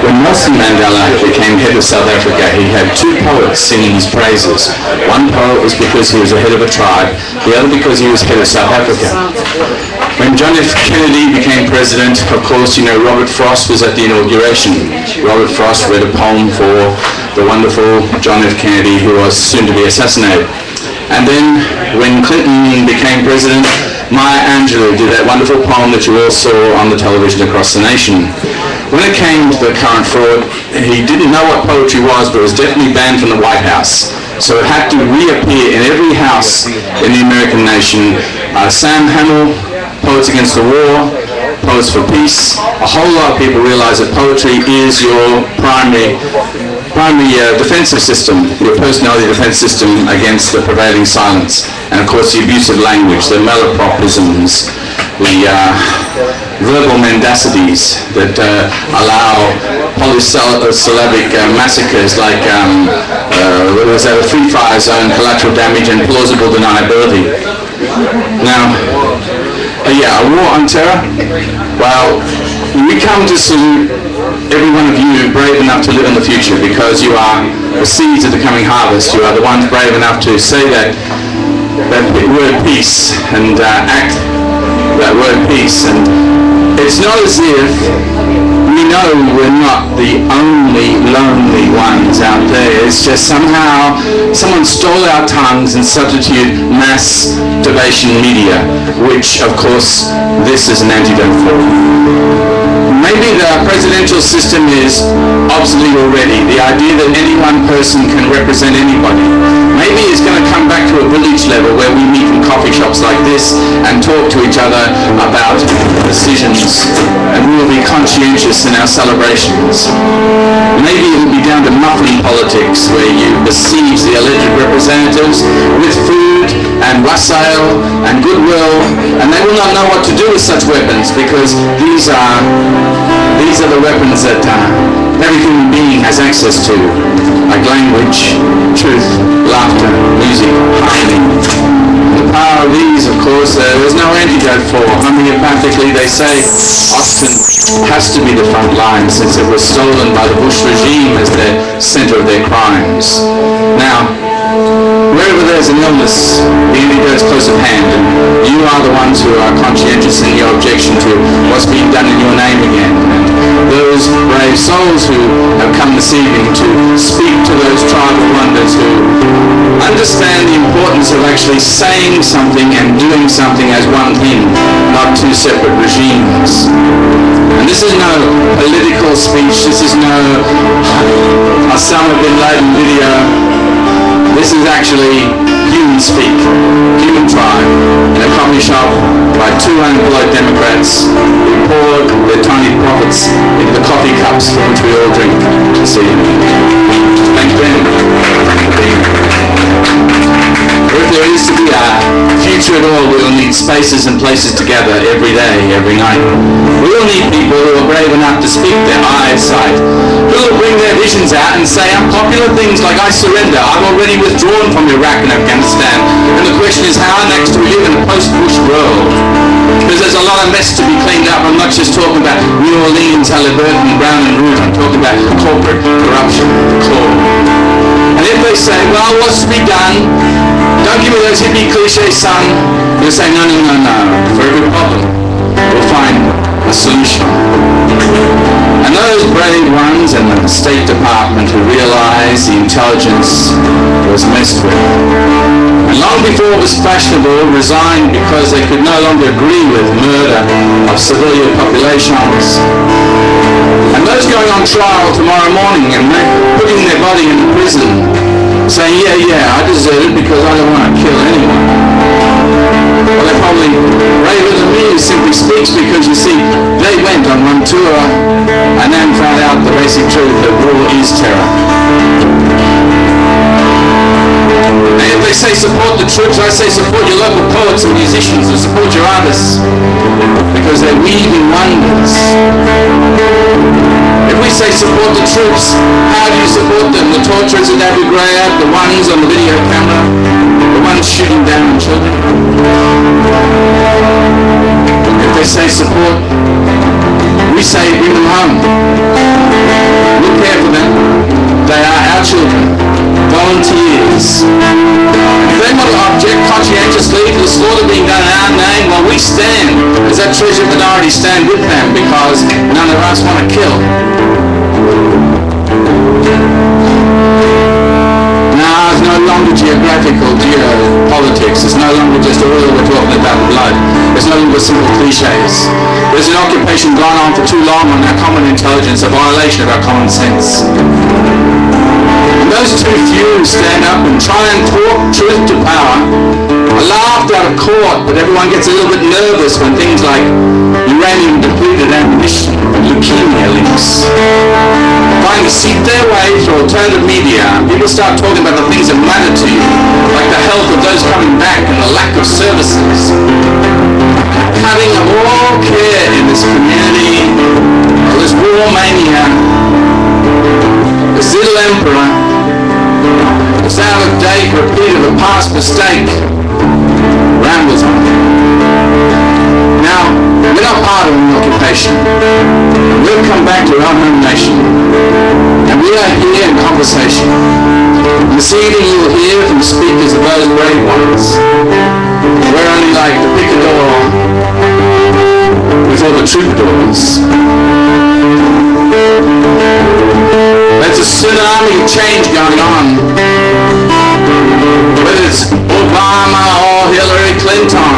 When Nelson Mandela became head of South Africa, he had two poets singing his praises. One poet was because he was the head of a tribe, the other because he was head of South Africa. When John F. Kennedy became president, of course, you know, Robert Frost was at the inauguration. Robert Frost read a poem for the wonderful John F. Kennedy, who was soon to be assassinated. And then, when Clinton became president, Maya Angelou did that wonderful poem that you all saw on the television across the nation. When it came to the current fraud, he didn't know what poetry was, but it was definitely banned from the White House. So it had to reappear in every house in the American nation. Sam Hamill, Poets Against the War, Poets for Peace. A whole lot of people realize that poetry is your primary defensive system, your personality defense system against the prevailing silence. And of course the abusive language, the malapropisms, the verbal mendacities that allow polysyllabic massacres like was that a free fire zone, collateral damage and plausible deniability. Now, a war on terror? Well, we come to salute every one of you brave enough to live in the future, because you are the seeds of the coming harvest. You are the ones brave enough to say that word peace and act that word peace. And it's not as if we know we're not the only lonely ones out there. It's just somehow someone stole our tongues and substituted masturbation media, which of course this is an antidote for. Maybe the presidential system is obsolete already. The idea that any one person can represent anybody. Maybe it's going to come back to a village level where we meet in coffee shops like this and talk to each other about decisions, and we will be conscientious in our celebrations. Maybe it will be down to muffin politics, where you besiege the alleged representatives with food and wassail and goodwill, and they will not know what to do with such weapons, because these are the weapons that every human being has access to, like language, truth, laughter, music, harmony. The power of these, of course, there is no antidote for. Homeopathically, they say, Austin has to be the front line, since it was stolen by the Bush regime as the center of their crimes. Now, wherever there's an illness, the antidote's close at hand, and you are the ones who are conscientious in your objection to what's being done in your name again. And those brave souls who have come this evening to speak to those tribal wonders who understand the importance of actually saying something and doing something as one thing, not two separate regimes. And this is no political speech, this is no Osama bin Laden video. This is actually human speak, human tribe, in a coffee shop by two unemployed Democrats who poured their tiny profits into the coffee cups from which we all drink this evening. Thank them for being here. If there is to be a future at all, we will need spaces and places to gather every day, every night. We will need people who are brave enough to speak their eyesight, who will bring their visions out and say unpopular things like, I surrender, I'm already withdrawn from Iraq and Afghanistan. And the question is, how next do we live in a post-Bush world? Because there's a lot of mess to be cleaned up. I'm not just talking about New Orleans, Halliburton, Brown and Root. I'm talking about corporate corruption, core. And if they say, well, what's to be done? Don't give me those hippie cliches, son. They'll say, no. For every problem, we'll find a solution. And those brave ones in the State Department who realized the intelligence was messed with, and long before it was fashionable, resigned because they could no longer agree with murder of civilian populations. And those going on trial tomorrow morning and putting their body in prison, saying, yeah, I deserve it because I don't want to kill anyone. Well, they're probably braver than me who simply speaks, because you see, they went on one tour and then found out the basic truth that war is terror. And if they say support the troops, I say support your local poets and musicians and support your artists, because they're weaving wonders. If we say support the troops, how do you support them? The torturers in Abu Ghraib, the ones on the video camera, the ones shooting down children? If they say support home. We'll care for them. They are our children. Volunteers. If they want to object conscientiously to the slaughter being done in our name, well, we stand as that treasured minority stand with them, because none of us want to kill. Now, it's no longer geographical geopolitics. It's no longer just oil we're talking about, blood. It's no longer simple cliches. There's an occupation gone on for too long on our common intelligence, a violation of our common sense. And those too few stand up and try and talk truth to power are laughed out of court, but everyone gets a little bit nervous when things like uranium-depleted ammunition and leukemia links find to seep their way through alternative media. People start talking about the things that matter to you, like the health of those coming back and the lack of services. Cutting of all care in this community, this war mania, this little emperor, this out-of-date repeat of a past mistake, rambles on. Now, we're not part of an occupation. We've come back to our home nation, and we are here in conversation. This evening you will hear from speakers of those brave ones. We're only like the picador with all the troubadours. There's a tsunami of change going on. Whether it's Obama or Hillary Clinton,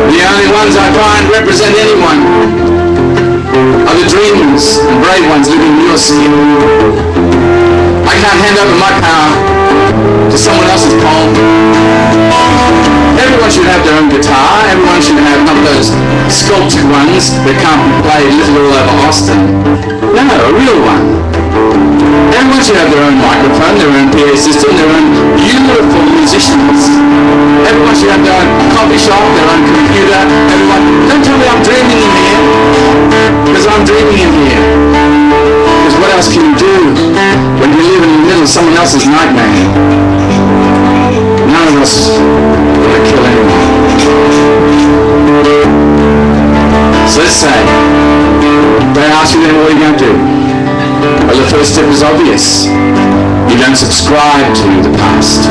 the only ones I find represent anyone are the dreamers and brave ones living in your skin. I can't hand over my power to someone else's palm. Everyone should have their own guitar. Everyone should have not those sculpted ones that can't be played little all over Austin. No, a real one. Everyone should have their own microphone, their own PA system, their own beautiful musicians. Everyone should have their own coffee shop, their own computer. Everyone, don't tell me I'm dreaming in here, because I'm dreaming in here. Because what else can you do when you live in the middle of someone else's nightmare? None of us want to kill anyone. So let's say, they ask you then, what are you going to do? Well, the first step is obvious. You don't subscribe to the past.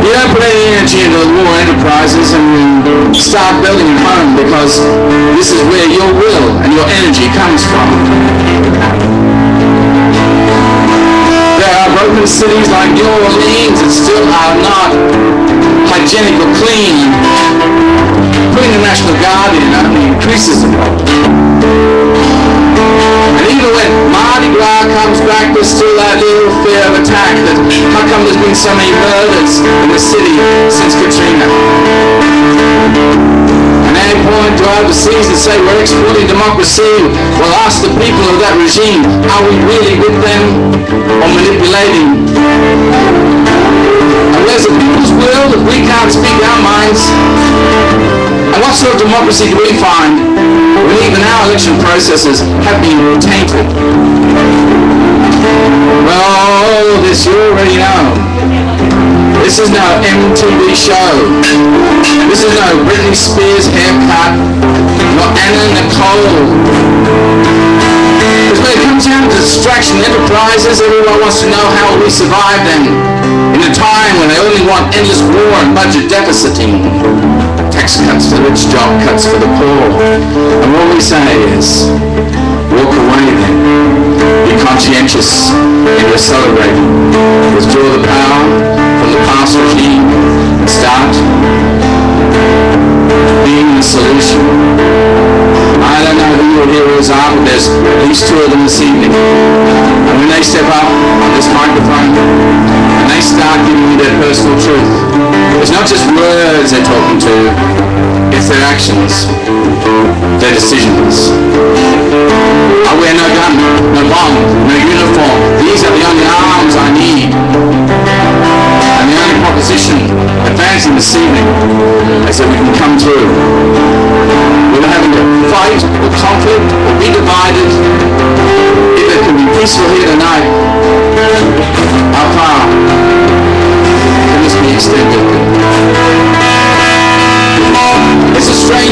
You don't put any energy into the war enterprises and start building at home, because this is where your will and your energy comes from. There are broken cities like New Orleans that still are not hygienic or clean. Putting the National Guard in only increases the problem. And even when Mardi Gras comes back, there's still that little fear of attack that how come there's been so many murders in the city since Katrina? And at any point to overseas and say we're exporting democracy, well, ask the people of that regime, are we really with them or manipulating? And where's the people's will if we can't speak our minds? And what sort of democracy do we find when even our election processes have been tainted? Well, all this you already know. This is no MTV show. This is no Britney Spears haircut, nor Anna Nicole. Because when it comes down to distraction enterprises, everyone wants to know how we survive them in a time when they only want endless war and budget deficiting. Tax cuts for the rich, job cuts for the poor. And what we say is, walk away then. Be conscientious in your celebrating. Withdraw the power from the past regime and start being the solution. I don't know who your heroes are, but there's at least two of them this evening. And when they step up on this microphone and they start giving you their personal truth, it's not just words they're talking to, it's their actions, their decisions. I wear no gun, no bomb, no uniform. These are the only arms I need. And the only proposition advancing this evening is that we can come through. We're not having to fight or conflict or be divided. If it can be peaceful here tonight, how far can this be extended? It's a strange